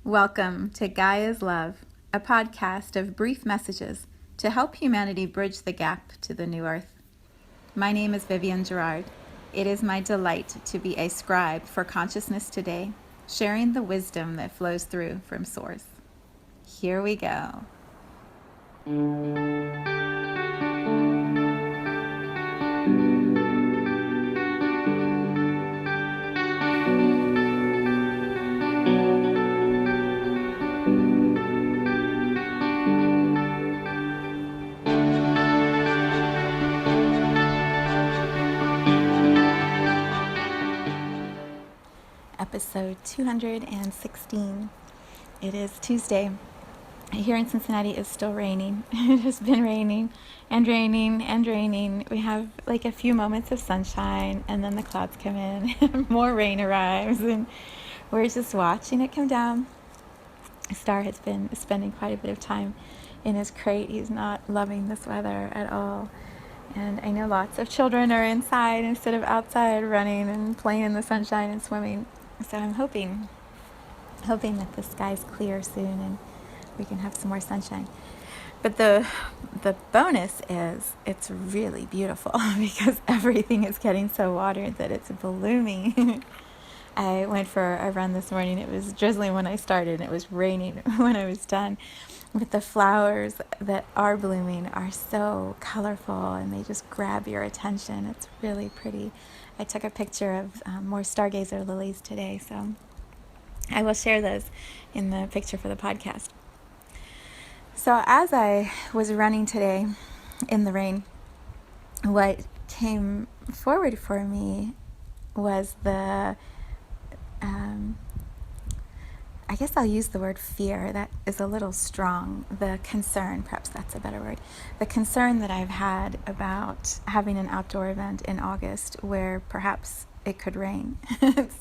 Welcome to Gaia's Love, a podcast of brief messages to help humanity bridge the gap to the new earth. My name is Vivienne Gerard. It is my delight to be a scribe for consciousness today, sharing the wisdom that flows through from Source. Here we go. Episode 216. It is Tuesday. Here in Cincinnati it's still raining. It has been raining and raining and raining. We have like a few moments of sunshine and then the clouds come in and more rain arrives and we're just watching it come down. Star has been spending quite a bit of time in his crate. He's not loving this weather at all. And I know lots of children are inside instead of outside running and playing in the sunshine and swimming. So I'm hoping that the sky's clear soon and we can have some more sunshine. But the bonus is it's really beautiful because everything is getting so watered that it's blooming. I went for a run this morning. It was drizzling when I started and it was raining when I was done. But the flowers that are blooming are so colorful and they just grab your attention. It's really pretty. I took a picture of more stargazer lilies today, so I will share those in the picture for the podcast. So as I was running today in the rain, what came forward for me was I guess I'll use the word fear. That is a little strong. The concern, perhaps that's a better word. The concern that I've had about having an outdoor event in August where perhaps it could rain.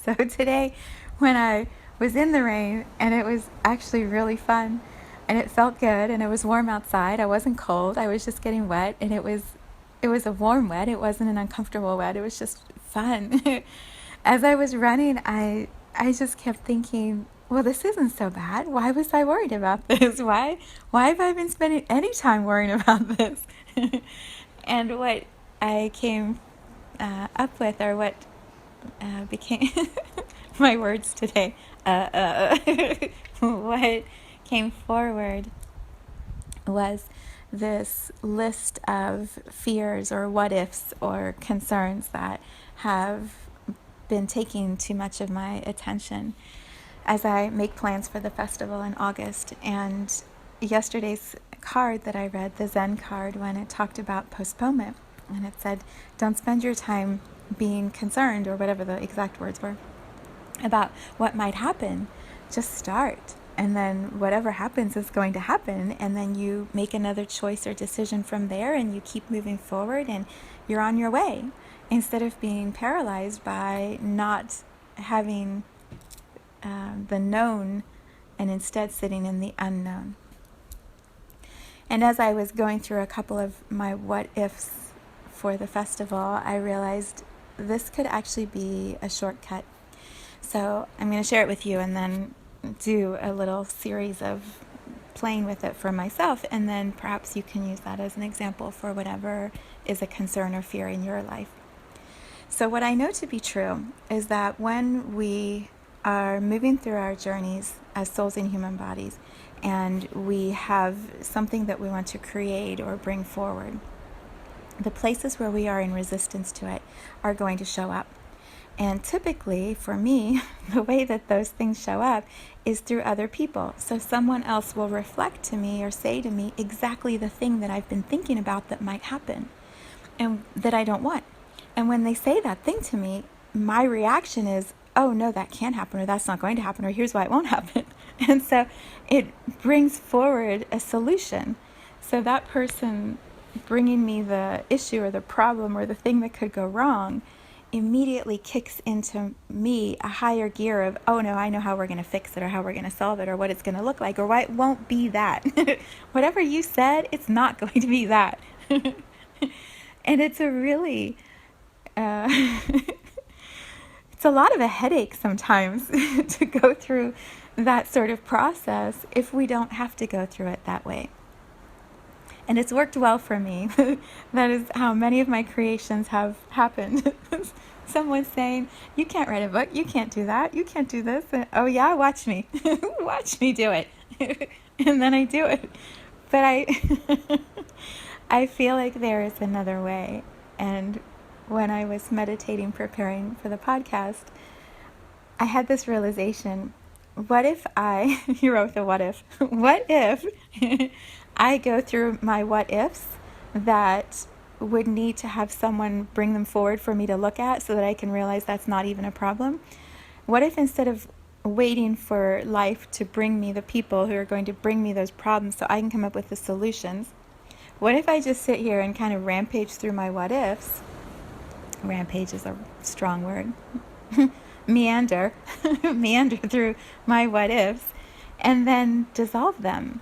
So today when I was in the rain and it was actually really fun and it felt good and it was warm outside. I wasn't cold. I was just getting wet and it was a warm wet. It wasn't an uncomfortable wet. It was just fun. As I was running, I just kept thinking, well, this isn't so bad. Why was I worried about this? Why have I been spending any time worrying about this? And what I came up with, or what became my words today, what came forward was this list of fears or what ifs or concerns that have been taking too much of my attention as I make plans for the festival in August. And yesterday's card that I read, the Zen card, when it talked about postponement, and it said, don't spend your time being concerned, or whatever the exact words were, about what might happen. Just start. And then whatever happens is going to happen. And then you make another choice or decision from there and you keep moving forward and you're on your way. Instead of being paralyzed by not having the known and instead sitting in the unknown. And as I was going through a couple of my what ifs for the festival, I realized this could actually be a shortcut. So I'm going to share it with you and then do a little series of playing with it for myself, and then perhaps you can use that as an example for whatever is a concern or fear in your life. So what I know to be true is that when we are moving through our journeys as souls in human bodies and we have something that we want to create or bring forward, the places where we are in resistance to it are going to show up. And typically, for me, the way that those things show up is through other people. So someone else will reflect to me or say to me exactly the thing that I've been thinking about that might happen and that I don't want. And when they say that thing to me, my reaction is, oh, no, that can't happen, or that's not going to happen, or here's why it won't happen. And so it brings forward a solution. So that person bringing me the issue or the problem or the thing that could go wrong immediately kicks into me a higher gear of, oh, no, I know how we're going to fix it or how we're going to solve it or what it's going to look like or why it won't be that. Whatever you said, it's not going to be that. And it's a really it's a lot of a headache sometimes to go through that sort of process if we don't have to go through it that way. And it's worked well for me. That is how many of my creations have happened. Someone saying, you can't write a book, you can't do that, you can't do this. And, oh yeah, watch me. Watch me do it. And then I do it. But I feel like there is another way. And when I was meditating, preparing for the podcast, I had this realization. What if you wrote the what if, what if I go through my what ifs that would need to have someone bring them forward for me to look at so that I can realize that's not even a problem? What if instead of waiting for life to bring me the people who are going to bring me those problems so I can come up with the solutions, what if I just sit here and kind of rampage through my what ifs? Rampage is a strong word. Meander through my what ifs and then dissolve them.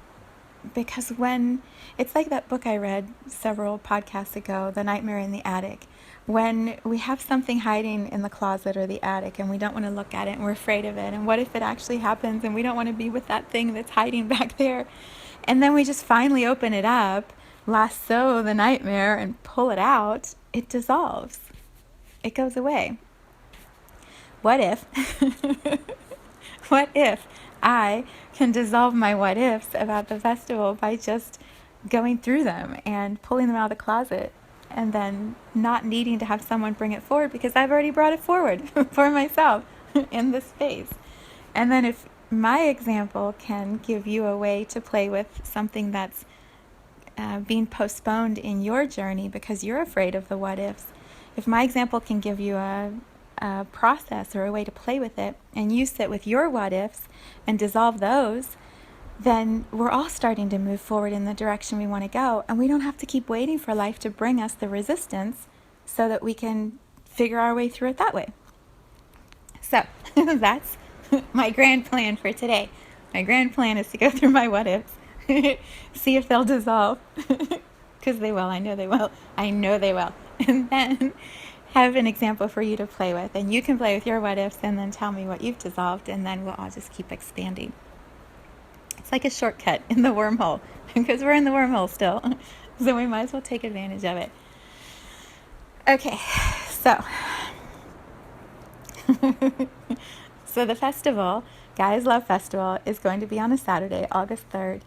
Because when it's like that book I read several podcasts ago, The Nightmare in the Attic, when we have something hiding in the closet or the attic and we don't want to look at it and we're afraid of it, and what if it actually happens and we don't want to be with that thing that's hiding back there, and then we just finally open it up, lasso the nightmare and pull it out, it dissolves. It goes away. What if what if I can dissolve my what ifs about the festival by just going through them and pulling them out of the closet and then not needing to have someone bring it forward because I've already brought it forward for myself in this space. And then if my example can give you a way to play with something that's being postponed in your journey because you're afraid of the what ifs, if my example can give you a process or a way to play with it, and you sit with your what ifs and dissolve those, then we're all starting to move forward in the direction we want to go, and we don't have to keep waiting for life to bring us the resistance so that we can figure our way through it that way. So that's my grand plan for today. My grand plan is to go through my what ifs, see if they'll dissolve, because they will. I know they will. And then have an example for you to play with, and you can play with your what ifs and then tell me what you've dissolved, and then we'll all just keep expanding. It's like a shortcut in the wormhole because we're in the wormhole still, so we might as well take advantage of it. Okay, so the festival, Gaia's Love Festival, is going to be on a Saturday, August 3rd.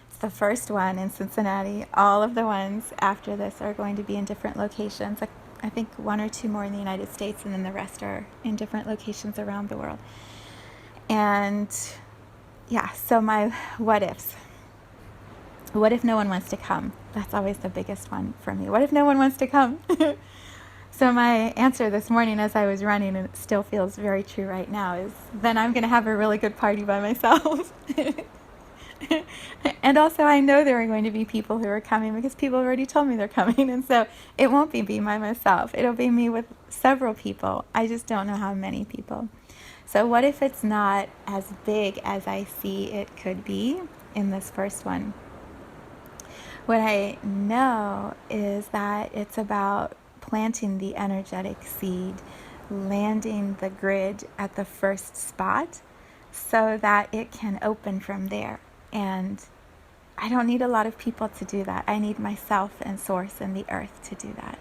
It's the first one in Cincinnati. All of the ones after this are going to be in different locations. I think one or two more in the United States, and then the rest are in different locations around the world. And yeah, so my what ifs. What if no one wants to come? That's always the biggest one for me. What if no one wants to come? So my answer this morning as I was running, and it still feels very true right now, is then I'm going to have a really good party by myself. And also I know there are going to be people who are coming because people already told me they're coming, and so it won't be me by myself. It'll be me with several people. I just don't know how many people. So what if it's not as big as I see it could be in this first one? What I know is that it's about planting the energetic seed, landing the grid at the first spot so that it can open from there. And I don't need a lot of people to do that. I need myself and Source and the earth to do that.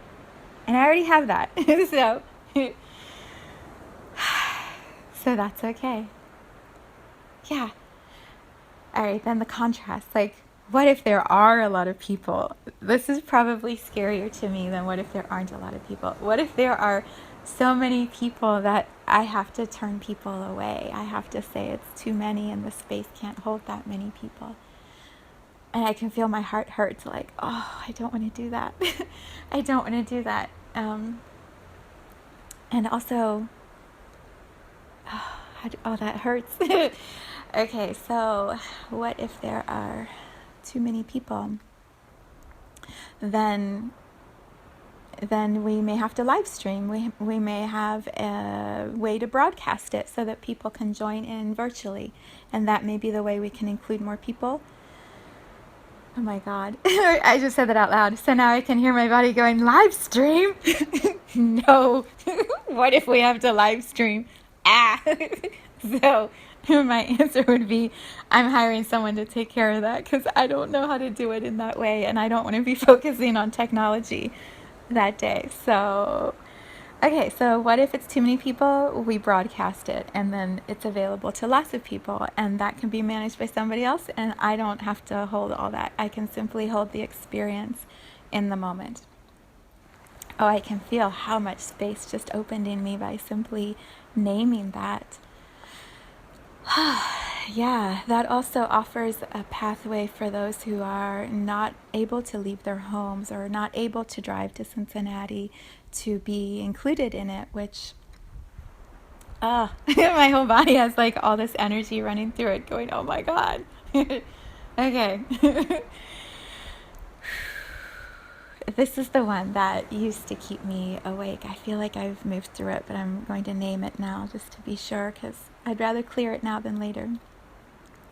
And I already have that. So that's okay. Yeah. All right, then the contrast. Like, what if there are a lot of people? This is probably scarier to me than what if there aren't a lot of people. What if there are so many people that I have to turn people away? I have to say it's too many and the space can't hold that many people. And I can feel my heart hurt, like, oh, I don't want to do that. I don't want to do that. And also, that hurts. Okay, so what if there are too many people? Then we may have to live stream. We may have a way to broadcast it so that people can join in virtually. And that may be the way we can include more people. Oh my God. I just said that out loud. So now I can hear my body going, live stream? No. What if we have to live stream? Ah. So my answer would be I'm hiring someone to take care of that because I don't know how to do it in that way, and I don't want to be focusing on technology that day. So okay, so what if it's too many people? We broadcast it and then it's available to lots of people, and that can be managed by somebody else, and I don't have to hold all that. I can simply hold the experience in the moment. Oh, I can feel how much space just opened in me by simply naming that. Yeah, that also offers a pathway for those who are not able to leave their homes or not able to drive to Cincinnati to be included in it, which, my whole body has like all this energy running through it going, oh my God. Okay. This is the one that used to keep me awake. I feel like I've moved through it, but I'm going to name it now just to be sure because I'd rather clear it now than later.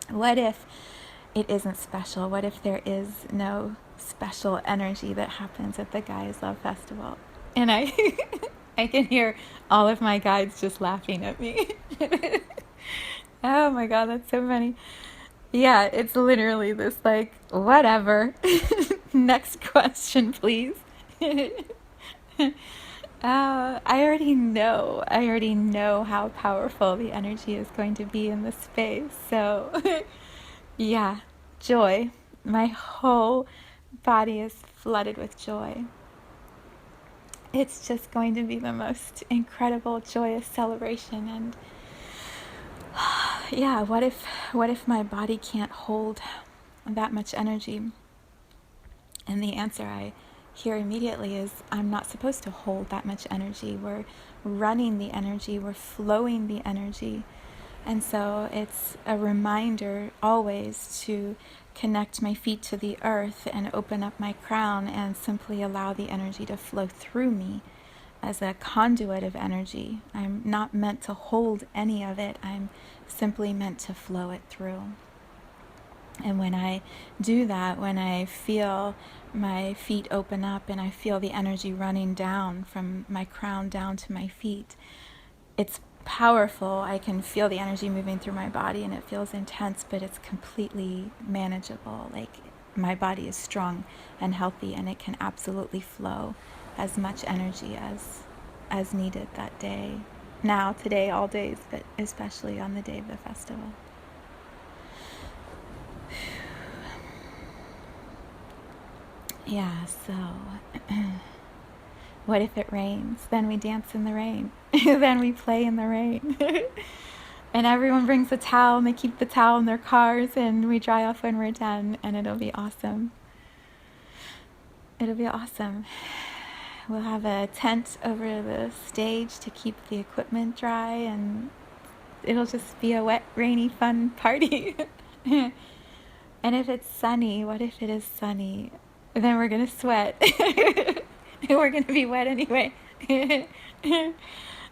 What if it isn't special? What if there is no special energy that happens at the Gaia's Love Festival? And I I can hear all of my guides just laughing at me. Oh my God, that's so funny. Yeah, it's literally this like, whatever. Next question, please. I already know. I already know how powerful the energy is going to be in this space. So, yeah, joy. My whole body is flooded with joy. It's just going to be the most incredible, joyous celebration. And yeah, what if my body can't hold that much energy? And the answer I hear immediately is I'm not supposed to hold that much energy. We're running the energy, we're flowing the energy. And so it's a reminder always to connect my feet to the earth and open up my crown and simply allow the energy to flow through me as a conduit of energy. I'm not meant to hold any of it. I'm simply meant to flow it through. And when I do that, when I feel my feet open up and I feel the energy running down from my crown down to my feet, it's powerful. I can feel the energy moving through my body and it feels intense, but it's completely manageable. Like my body is strong and healthy and it can absolutely flow as much energy as needed that day. Now, today, all days, but especially on the day of the festival. Yeah, so what if it rains? Then we dance in the rain. Then we play in the rain. And everyone brings a towel and they keep the towel in their cars and we dry off when we're done and it'll be awesome. It'll be awesome. We'll have a tent over the stage to keep the equipment dry and it'll just be a wet, rainy, fun party. And if it's sunny, what if it is sunny? Then we're going to sweat. We're going to be wet anyway.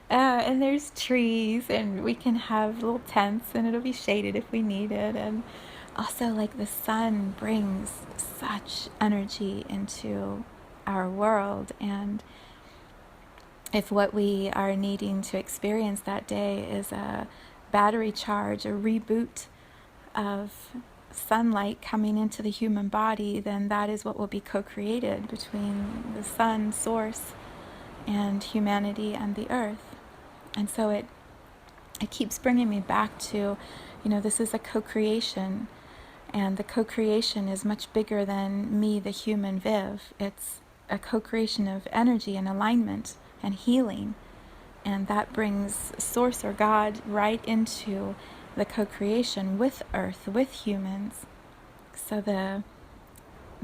And there's trees, and we can have little tents, and it'll be shaded if we need it. And also, like, the sun brings such energy into our world. And if what we are needing to experience that day is a battery charge, a reboot of sunlight coming into the human body, then that is what will be co-created between the sun source and humanity and the earth. And so it keeps bringing me back to, this is a co-creation, and the co-creation is much bigger than me, the human Viv. It's a co-creation of energy and alignment and healing, and that brings source or God right into the co-creation with earth, with humans. So the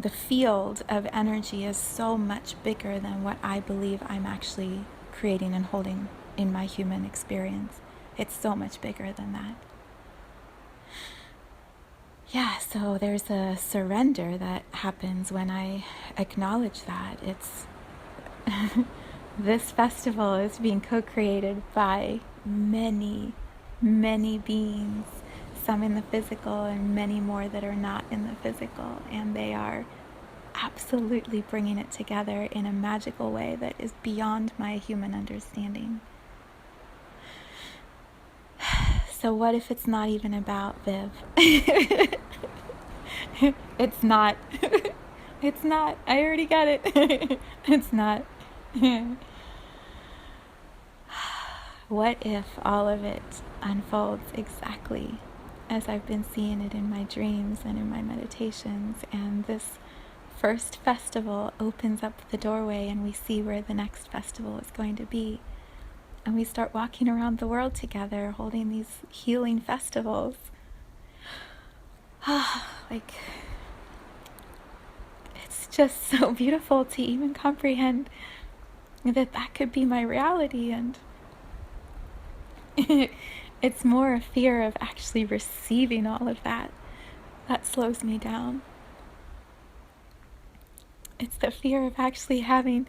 field of energy is so much bigger than what I believe I'm actually creating and holding in my human experience. It's so much bigger than that. Yeah, so there's a surrender that happens when I acknowledge that. It's this festival is being co-created by many, many beings, some in the physical and many more that are not in the physical, and they are absolutely bringing it together in a magical way that is beyond my human understanding. So what if it's not even about Viv? It's not. It's not. I already got it. It's not. What if all of it unfolds exactly as I've been seeing it in my dreams and in my meditations, and this first festival opens up the doorway and we see where the next festival is going to be, and we start walking around the world together holding these healing festivals. Like, it's just so beautiful to even comprehend that that could be my reality. And it's more a fear of actually receiving all of that that slows me down. It's the fear of actually having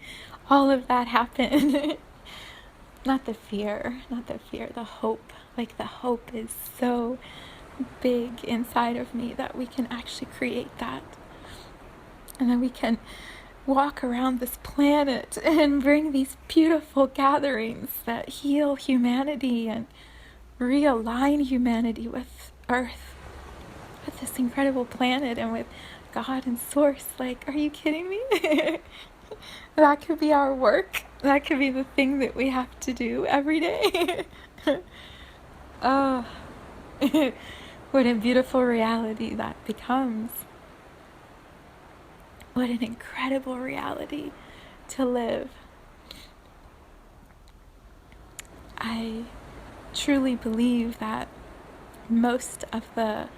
all of that happen. Not the fear, the hope. Like, the hope is so big inside of me that we can actually create that. And then we can walk around this planet and bring these beautiful gatherings that heal humanity and realign humanity with Earth, with this incredible planet, and with God and Source. Like, are you kidding me? That could be our work. That could be the thing that we have to do every day. Oh, what a beautiful reality that becomes. What an incredible reality to live. I truly believe that most of the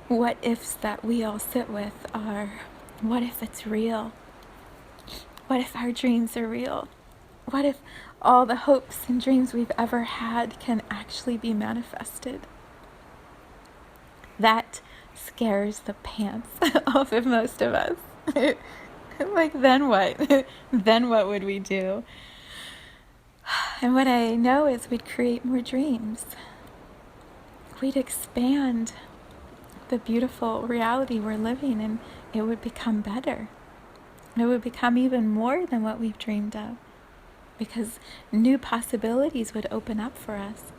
what ifs that we all sit with are, what if it's real? What if our dreams are real? What if all the hopes and dreams we've ever had can actually be manifested? That scares the pants off of most of us. Like, then what? Then what would we do? And what I know is we'd create more dreams. We'd expand the beautiful reality we're living, and it would become better. It would become even more than what we've dreamed of, because new possibilities would open up for us.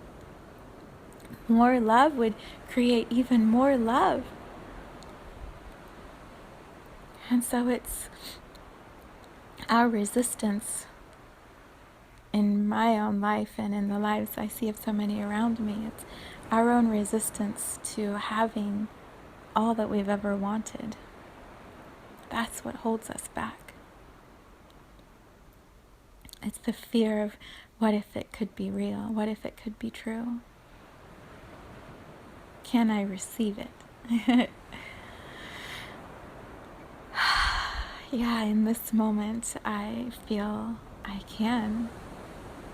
More love would create even more love. And so it's our resistance in my own life and in the lives I see of so many around me. It's our own resistance to having all that we've ever wanted. That's what holds us back. It's the fear of, what if it could be real? What if it could be true? Can I receive it? Yeah, in this moment, I feel I can,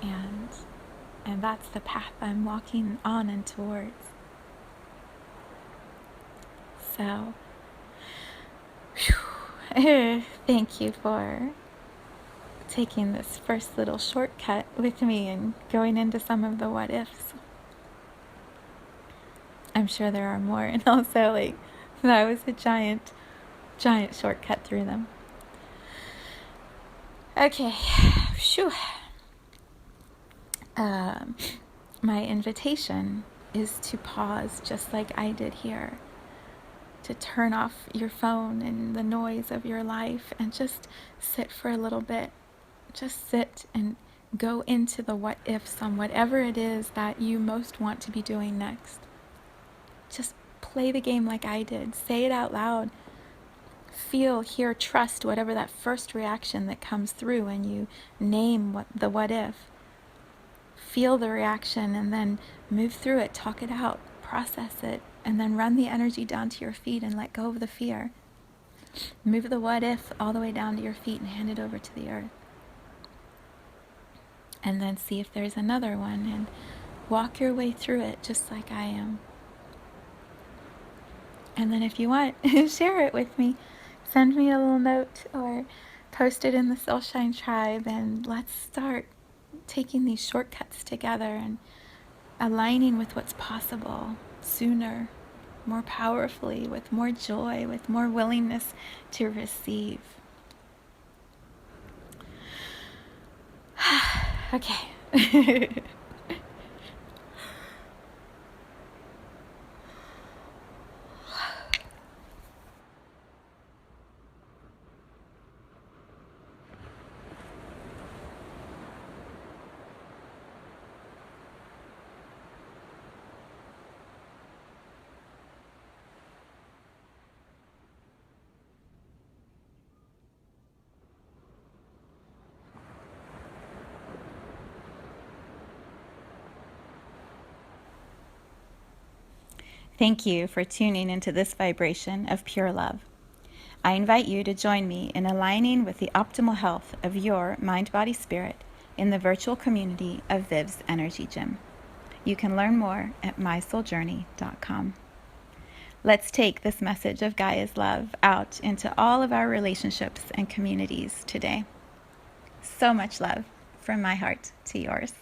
and that's the path I'm walking on and towards. So, thank you for taking this first little shortcut with me and going into some of the what ifs. I'm sure there are more, and also, like, that was a giant shortcut through them. Okay, phew. My invitation is to pause just like I did here, to turn off your phone and the noise of your life and just sit for a little bit. Just sit and go into the what ifs on whatever it is that you most want to be doing next. Just play the game like I did. Say it out loud. Feel, hear, trust whatever that first reaction that comes through when you name the what if. Feel the reaction and then move through it, talk it out, process it, and then run the energy down to your feet and let go of the fear. Move the what if all the way down to your feet and hand it over to the earth. And then see if there's another one and walk your way through it just like I am. And then if you want, share it with me. Send me a little note or post it in the Soulshine Tribe, and let's start taking these shortcuts together and aligning with what's possible sooner, more powerfully, with more joy, with more willingness to receive. Okay. Thank you for tuning into this vibration of pure love. I invite you to join me in aligning with the optimal health of your mind, body, spirit in the virtual community of Viv's Energy Gym. You can learn more at mysouljourney.com. Let's take this message of Gaia's love out into all of our relationships and communities today. So much love from my heart to yours.